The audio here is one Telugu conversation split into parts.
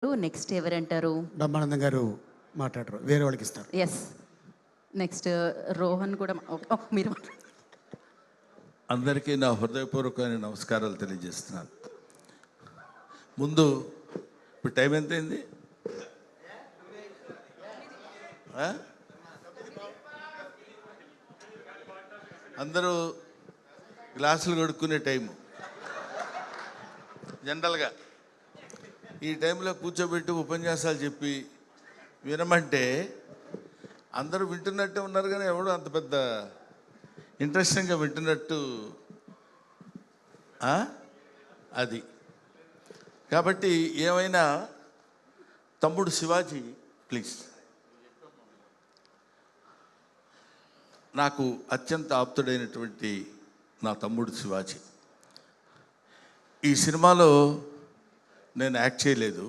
నెక్స్ట్ ఎవరంటారు? బ్రహ్మానందం గారు మాట్లాడరు, వేరే వాళ్ళకి ఇస్తారు. ఎస్, నెక్స్ట్ రోహన్ కూడా మీరు అందరికీ నా హృదయపూర్వకమైన నమస్కారాలు తెలియజేస్తున్నాను. ముందు ఇప్పుడు టైం ఎంత అయింది? అందరూ గ్లాసులు కడుక్కునే టైము. జనరల్గా ఈ టైంలో కూర్చోబెట్టి ఉపన్యాసాలు చెప్పి వినమంటే అందరూ వింటున్నట్టే ఉన్నారు, కానీ ఎవడు అంత పెద్ద ఇంట్రెస్టింగ్గా వింటున్నట్టు అది. కాబట్టి ఏమైనా తమ్ముడు శివాజీ ప్లీజ్. నాకు అత్యంత ఆప్తుడైనటువంటి నా తమ్ముడు శివాజీ. ఈ సినిమాలో నేను యాక్ట్ చేయలేదు,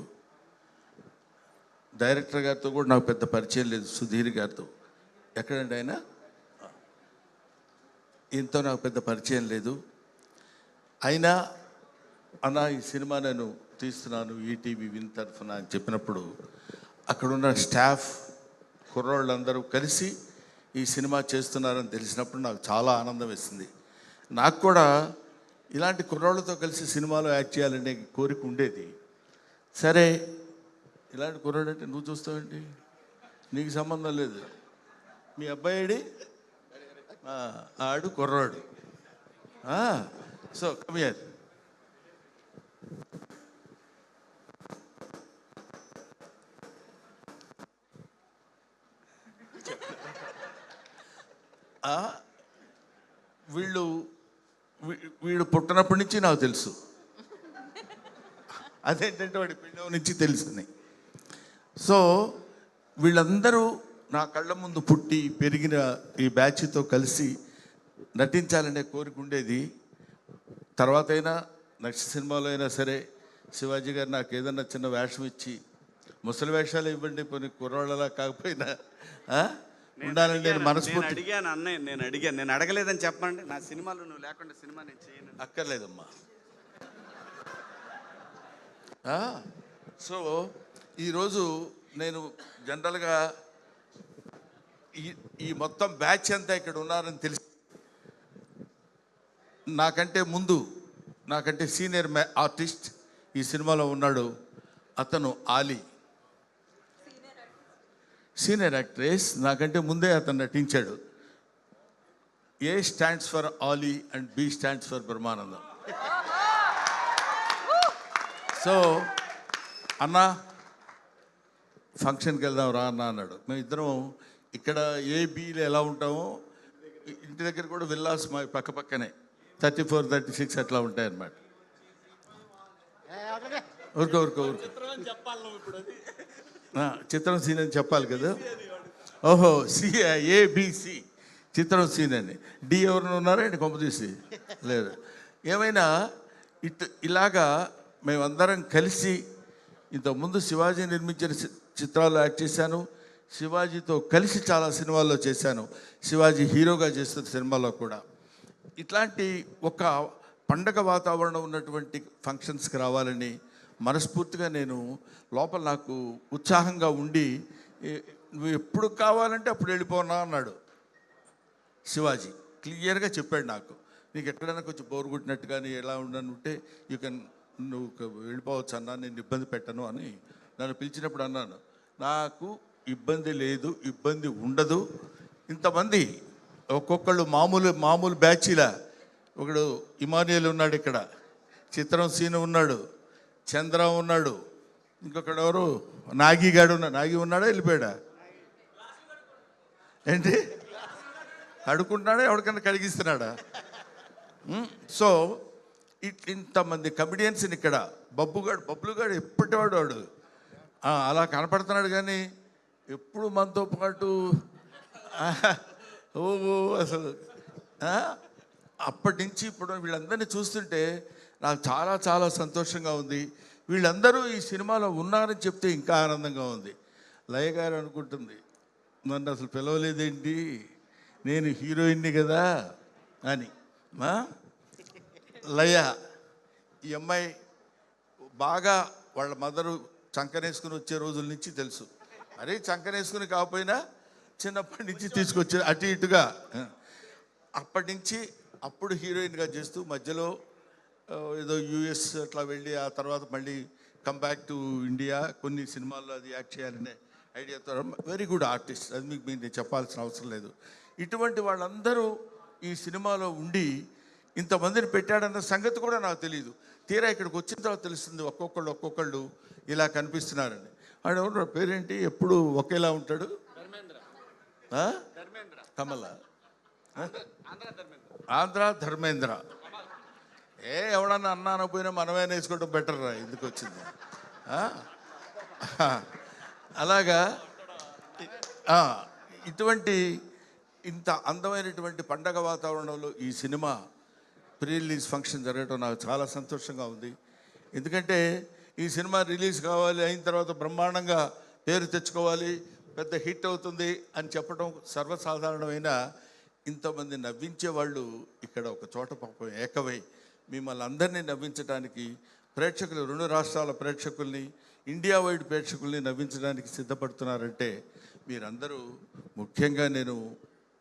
డైరెక్టర్ గారితో కూడా నాకు పెద్ద పరిచయం లేదు, సుధీర్ గారితో. ఎక్కడండి ఆయన? ఈయనతో నాకు పెద్ద పరిచయం లేదు. అయినా అన్న ఈ సినిమా నేను తీస్తున్నాను ఈటీవీ విన్ తరఫున అని చెప్పినప్పుడు అక్కడున్న స్టాఫ్ కుర్రోళ్ళందరూ కలిసి ఈ సినిమా చేస్తున్నారని తెలిసినప్పుడు నాకు చాలా ఆనందం వేసింది. నాకు కూడా ఇలాంటి కుర్రోళ్ళతో కలిసి సినిమాలో యాక్ట్ చేయాలనే కోరిక ఉండేది. సరే, ఇలాంటి కుర్రాడు అంటే నువ్వు చూస్తావేంటి, నీకు సంబంధం లేదు, మీ అబ్బాయిడి ఆడు కుర్రాడు. So come here. వీడు పుట్టినప్పటి నుంచి నాకు తెలుసు. అదేంటంటే వాడి పిండం నుంచి తెలిసింది. సో వీళ్ళందరూ నా కళ్ళ ముందు పుట్టి పెరిగిన ఈ బ్యాచ్తో కలిసి నటించాలనే కోరిక ఉండేది. తర్వాత అయినా నెక్స్ట్ సినిమాలో అయినా సరే శివాజీ గారు నాకు ఏదన్నా చిన్న వేషం ఇచ్చి, ముసలి వేషాలు ఇవ్వండి, కొన్ని కుర్రాళ్ళలా కాకపోయినా ఉండాలని నేను మనస్ఫూర్తి అడిగాను. అన్నయ్య నేను అడగలేదని చెప్పండి. నా సినిమాలో నువ్వు లేకుండా సినిమా నేను చేయను. అక్కర్లేదమ్మా. సో ఈరోజు నేను జనరల్గా ఈ మొత్తం బ్యాచ్ అంతా ఇక్కడ ఉన్నారని తెలిసి, నాకంటే సీనియర్ ఆర్టిస్ట్ ఈ సినిమాలో ఉన్నాడు. అతను ఆలీ, సీనియర్ యాక్ట్రెస్. నాకంటే ముందే అతను నటించాడు. A stands for Ali and B stands for Brahmanandam. So అన్న ఫంక్షన్కి వెళ్దాం రా అన్న అన్నాడు. మేము ఇద్దరం ఇక్కడ ఏబీలో ఎలా ఉంటామో ఇంటి దగ్గర కూడా విల్లాస్ మా పక్క పక్కనే 34, 36 అట్లా ఉంటాయన్నమాట. ఊరుకో చిత్రం సీన్ అని చెప్పాలి కదా. ఓహో, ఏబిసి చిత్రం సీన్ అని. డి ఎవరిని ఉన్నారా అండి? కొంప తీసి లేదు. ఏమైనా ఇలాగా మేమందరం కలిసి ఇంతకుముందు శివాజీ నిర్మించిన చిత్రాల్లో యాక్ట్ చేశాను. శివాజీతో కలిసి చాలా సినిమాల్లో చేశాను. శివాజీ హీరోగా చేస్తున్న సినిమాలో కూడా. ఇట్లాంటి ఒక పండగ వాతావరణం ఉన్నటువంటి ఫంక్షన్స్కి రావాలని మనస్ఫూర్తిగా నేను లోపల నాకు ఉత్సాహంగా ఉండి, నువ్వు ఎప్పుడు కావాలంటే అప్పుడు వెళ్ళిపోనా అన్నాడు శివాజీ. క్లియర్గా చెప్పాడు నాకు. నీకు ఎక్కడైనా కొంచెం బోర్ కొట్టినట్టు కానీ ఎలా ఉండనుంటే నువ్వు వెళ్ళిపోవచ్చు అన్నా, నేను ఇబ్బంది పెట్టను అని నన్ను పిలిచినప్పుడు అన్నాను. నాకు ఇబ్బంది లేదు, ఇబ్బంది ఉండదు. ఇంతమంది ఒక్కొక్కళ్ళు మామూలు బ్యాచీలా. ఒకడు ఇమానియల్ ఉన్నాడు, ఇక్కడ చిత్రం సీను ఉన్నాడు, చంద్ర ఉన్నాడు, ఇంకొకడు ఎవరు నాగిగాడు నాగి ఉన్నాడా, వెళ్ళిపోయాడా ఏంటి? అడుకుంటున్నాడా, ఎవరికన్నా కడిగిస్తున్నాడా? సో ఇంతమంది కమిడియన్స్ని ఇక్కడ బబ్బుగాడు ఎప్పటివాడు వాడు అలా కనపడుతున్నాడు, కానీ ఎప్పుడు మనతో పాటు అసలు అప్పటి నుంచి ఇప్పుడు వీళ్ళందరినీ చూస్తుంటే నాకు చాలా చాలా సంతోషంగా ఉంది. వీళ్ళందరూ ఈ సినిమాలో ఉన్నారని చెప్తే ఇంకా ఆనందంగా ఉంది. లయ గారు అనుకుంటుంది, నన్ను అసలు పిలవలేదేంటి, నేను హీరోయిన్ని కదా అని. లయ ఈ అమ్మాయి బాగా వాళ్ళ మదరు చంకనేసుకుని వచ్చే రోజుల నుంచి తెలుసు. అరే చంకనేసుకుని కాకపోయినా చిన్నప్పటి నుంచి తీసుకొచ్చే అటు ఇటుగా అప్పటి నుంచి అప్పుడు హీరోయిన్గా చేస్తూ మధ్యలో ఏదో యూఎస్ అట్లా వెళ్ళి ఆ తర్వాత మళ్ళీ కమ్ బ్యాక్ టు ఇండియా కొన్ని సినిమాల్లో అది యాక్ట్ చేయాలనే ఐడియాతో వెరీ గుడ్ ఆర్టిస్ట్. అది మీకు నేను చెప్పాల్సిన అవసరం లేదు. ఇటువంటి వాళ్ళందరూ ఈ సినిమాలో ఉండి ఇంతమందిని పెట్టాడన్న సంగతి కూడా నాకు తెలియదు. తీరా ఇక్కడికి వచ్చిన తర్వాత తెలుస్తుంది ఒక్కొక్కళ్ళు ఇలా కనిపిస్తున్నారని. వాడు ఎవరు పేరేంటి ఎప్పుడు ఒకేలా ఉంటాడు? కమల, ఆంధ్ర ధర్మేంద్ర. ఎవడన్నా అన్నాను పోయినా మనమే వేసుకోవడం బెటర్ రా, ఎందుకు వచ్చింది. అలాగా ఇటువంటి ఇంత అందమైనటువంటి పండగ వాతావరణంలో ఈ సినిమా ప్రీ రిలీజ్ ఫంక్షన్ జరగడం నాకు చాలా సంతోషంగా ఉంది. ఎందుకంటే ఈ సినిమా రిలీజ్ కావాలి, అయిన తర్వాత బ్రహ్మాండంగా పేరు తెచ్చుకోవాలి, పెద్ద హిట్ అవుతుంది అని చెప్పడం సర్వసాధారణమైన ఇంతమంది నవ్వించే వాళ్ళు ఇక్కడ ఒక చోట పాపం ఏకమై మిమ్మల్ని అందరినీ నవ్వించడానికి ప్రేక్షకులు, 2 రాష్ట్రాల ప్రేక్షకుల్ని, ఇండియా వైడ్ ప్రేక్షకుల్ని నవ్వించడానికి సిద్ధపడుతున్నారంటే మీరందరూ, ముఖ్యంగా నేను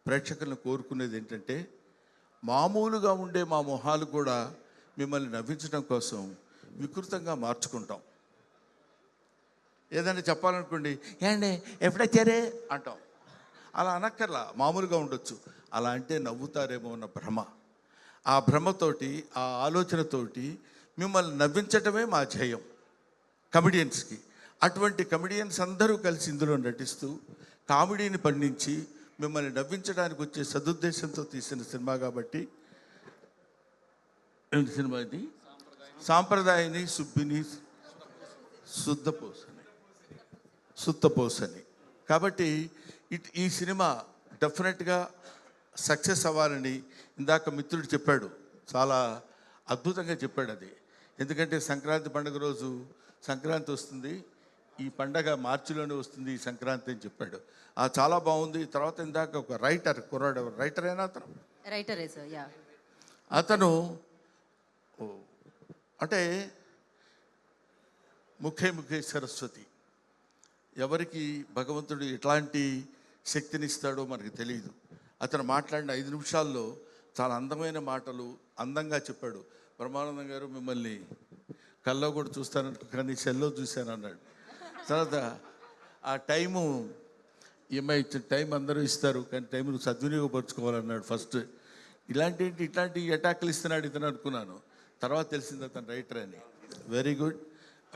ప్రేక్షకులను కోరుకునేది ఏంటంటే మామూలుగా ఉండే మా మొహాలు కూడా మిమ్మల్ని నవ్వించడం కోసం వికృతంగా మార్చుకుంటాం. ఏదైనా చెప్పాలనుకోండి, ఏండి ఎప్పుడొచ్చారే అంటాం. అలా అనక్కర్లా, మామూలుగా ఉండొచ్చు. అలా అంటే నవ్వుతారేమో అన్న భ్రమ, ఆ భ్రమతోటి, ఆ ఆలోచనతోటి మిమ్మల్ని నవ్వించటమే మా ధ్యేయం కమెడియన్స్కి. అటువంటి కమెడియన్స్ అందరూ కలిసి ఇందులో నటిస్తూ కామెడీని పండించి మిమ్మల్ని నవ్వించడానికి వచ్చే సదుద్దేశంతో తీసిన సినిమా కాబట్టి, ఏంటి సినిమా ఇది? సాంప్రదాయని సుబ్బిని సుత్తపోసని. కాబట్టి ఈ సినిమా డెఫినెట్గా సక్సెస్ అవ్వాలని ఇందాక మిత్రుడు చెప్పాడు, చాలా అద్భుతంగా చెప్పాడు అది. ఎందుకంటే సంక్రాంతి పండుగ రోజు, సంక్రాంతి వస్తుంది, ఈ పండగ మార్చిలోనే వస్తుంది ఈ సంక్రాంతి అని చెప్పాడు. చాలా బాగుంది. తర్వాత ఇందాక ఒక కుర్రాడు, రైటర్ అయినా రైటరే సార్, యా. అతను అంటే ముఖే సరస్వతి, ఎవరికి భగవంతుడు ఎట్లాంటి శక్తినిస్తాడో మనకు తెలియదు. అతను మాట్లాడిన 5 నిమిషాల్లో చాలా అందమైన మాటలు అందంగా చెప్పాడు. బ్రహ్మానందం గారు మిమ్మల్ని కల్లో కూడా చూస్తాను కానీ సెల్లో చూశాను అన్నాడు. తర్వాత ఆ టైము ఇచ్చిన టైం అందరూ ఇస్తారు కానీ టైంను సద్వినియోగపరుచుకోవాలన్నాడు ఫస్ట్. ఇట్లాంటి అటాక్లు ఇస్తున్నాడు ఇతను అనుకున్నాను. తర్వాత తెలిసింది అతను రైటర్ అని. Very good.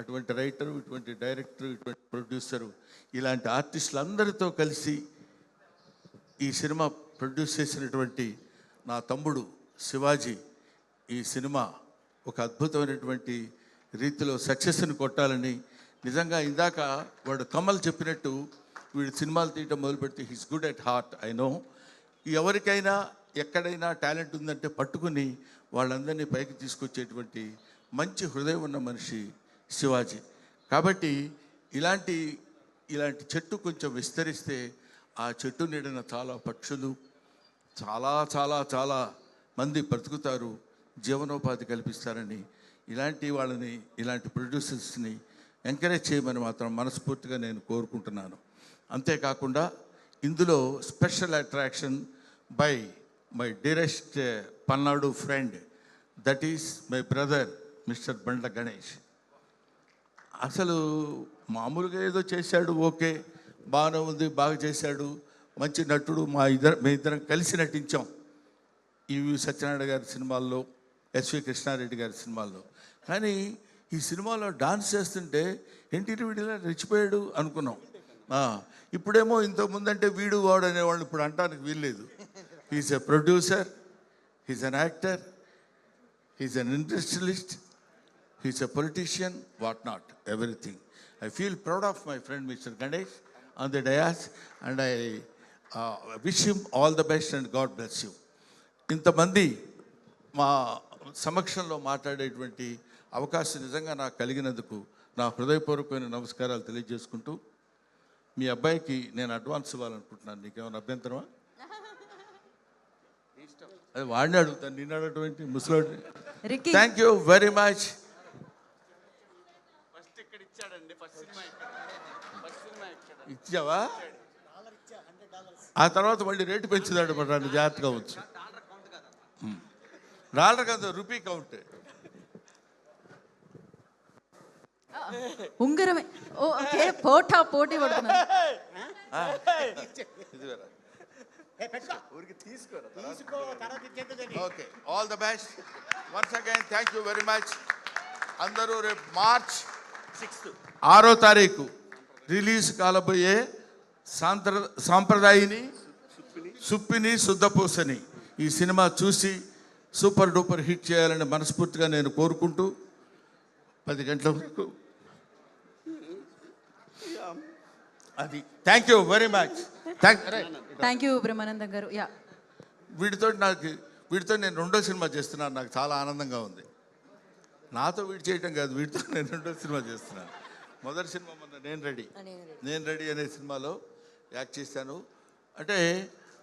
అటువంటి రైటరు, ఇటువంటి డైరెక్టరు, ఇటువంటి ప్రొడ్యూసరు, ఇలాంటి ఆర్టిస్టులు అందరితో కలిసి ఈ సినిమా ప్రొడ్యూస్ చేసినటువంటి నా తమ్ముడు శివాజీ ఈ సినిమా ఒక అద్భుతమైనటువంటి రీతిలో సక్సెస్ని కొట్టాలని, నిజంగా ఇందాక వాడు కమల్ చెప్పినట్టు వీడు సినిమాలు తీయటం మొదలు పెడితే he's good at heart. I know. ఎవరికైనా ఎక్కడైనా టాలెంట్ ఉందంటే పట్టుకుని వాళ్ళందరినీ పైకి తీసుకొచ్చేటువంటి మంచి హృదయం ఉన్న మనిషి శివాజీ. కాబట్టి ఇలాంటి చెట్టు కొంచెం విస్తరిస్తే ఆ చెట్టు నీడన చాలా పక్షులు, చాలా చాలా చాలా మంది బ్రతుకుతారు, జీవనోపాధి కల్పిస్తారని ఇలాంటి ప్రొడ్యూసర్స్ని ఎంకరేజ్ చేయమని మాత్రం మనస్ఫూర్తిగా నేను కోరుకుంటున్నాను. అంతేకాకుండా ఇందులో special attraction by my dearest Palnadu friend, that is my brother mister Bandla Ganesh. అసలు మామూలుగా ఏదో చేశాడు, ఓకే బాగానే ఉంది, బాగా చేశాడు, మంచి నటుడు. మీ ఇద్దరం కలిసి నటించాం ఈవి సత్యనారాయణ గారి సినిమాల్లో, ఎస్వి కృష్ణారెడ్డి గారి సినిమాల్లో. కానీ ఈ సినిమాలో డాన్స్ చేస్తుంటే ఎన్టీ వీడిలా రెచ్చిపోయాడు అనుకున్నాం. ఇప్పుడేమో ఇంతకుముందంటే వీడు వాడు అనేవాళ్ళు ఇప్పుడు అంటానికి వీల్లేదు. He's a producer, he's an actor, he's an industrialist, he's a politician, what not, everything. I feel proud of my friend Mr. Ganesh on the dais and I wish him all the best and God bless you. ఇంతమంది మా సమక్షంలో మాట్లాడేటువంటి అవకాశం నిజంగా నాకు కలిగినందుకు నా హృదయపూర్వకమైన నమస్కారాలు తెలియజేసుకుంటూ, మీ అబ్బాయికి నేను అడ్వాన్స్ ఇవ్వాలనుకుంటున్నాను. నీకేమైనా అభ్యంతరమా? అది వాడిని అడుగుతాను, నిన్ను అడగటువంటి ముసలోడిని. Thank you very much. First ఇక్కడ ఇచ్చాడండి, ఫస్ట్ ఇచ్చావా? ఆ తర్వాత మళ్ళీ రేటు పెంచుదాడు పడ్డాను, జాగ్రత్తగా వచ్చు. డాలర్ కాదు, రూపీ కౌంట్. ఉంగరమే. ఓకే, పోటీ పడుతున్నారు. ఇది వేరే. Okay, all the best. Once again thank you very much. అందరూ రేపు మార్చ్ 6వ తారీఖు రిలీజ్ కాలబోయే సాంప్రదాయిని సుప్పిని శుద్ధపూసని ఈ సినిమా చూసి సూపర్ డూపర్ హిట్ చేయాలని మనస్ఫూర్తిగా నేను కోరుకుంటూ 10 గంటల వరకు అది. Thank you very much. Thank you Brahmanandam గారు. యా, వీడితో నేను 2వ సినిమా చేస్తున్నాను. నాకు చాలా ఆనందంగా ఉంది. నాతో వీడు చేయటం కాదు, వీడితో నేను 2వ సినిమా చేస్తున్నాను. మొదటి సినిమా మొన్న నేను రెడీ అనే సినిమాలో యాక్ట్ చేశాను. అంటే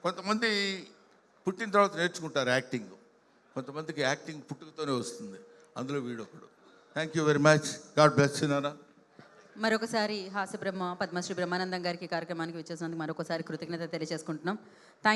కొంతమంది పుట్టిన తర్వాత నేర్చుకుంటారు యాక్టింగ్, కొంతమందికి యాక్టింగ్ పుట్టుకతోనే వస్తుంది. అందులో వీడొకడు. Thank you very much. God bless you నాన్న. మరొకసారి హాస్య బ్రహ్మ పద్మశ్రీ బ్రహ్మానందం గారికి కార్యక్రమానికి విచ్చేసినందుకు మరొకసారి కృతజ్ఞత తెలియజేసుకుంటున్నాం. థ్యాంక్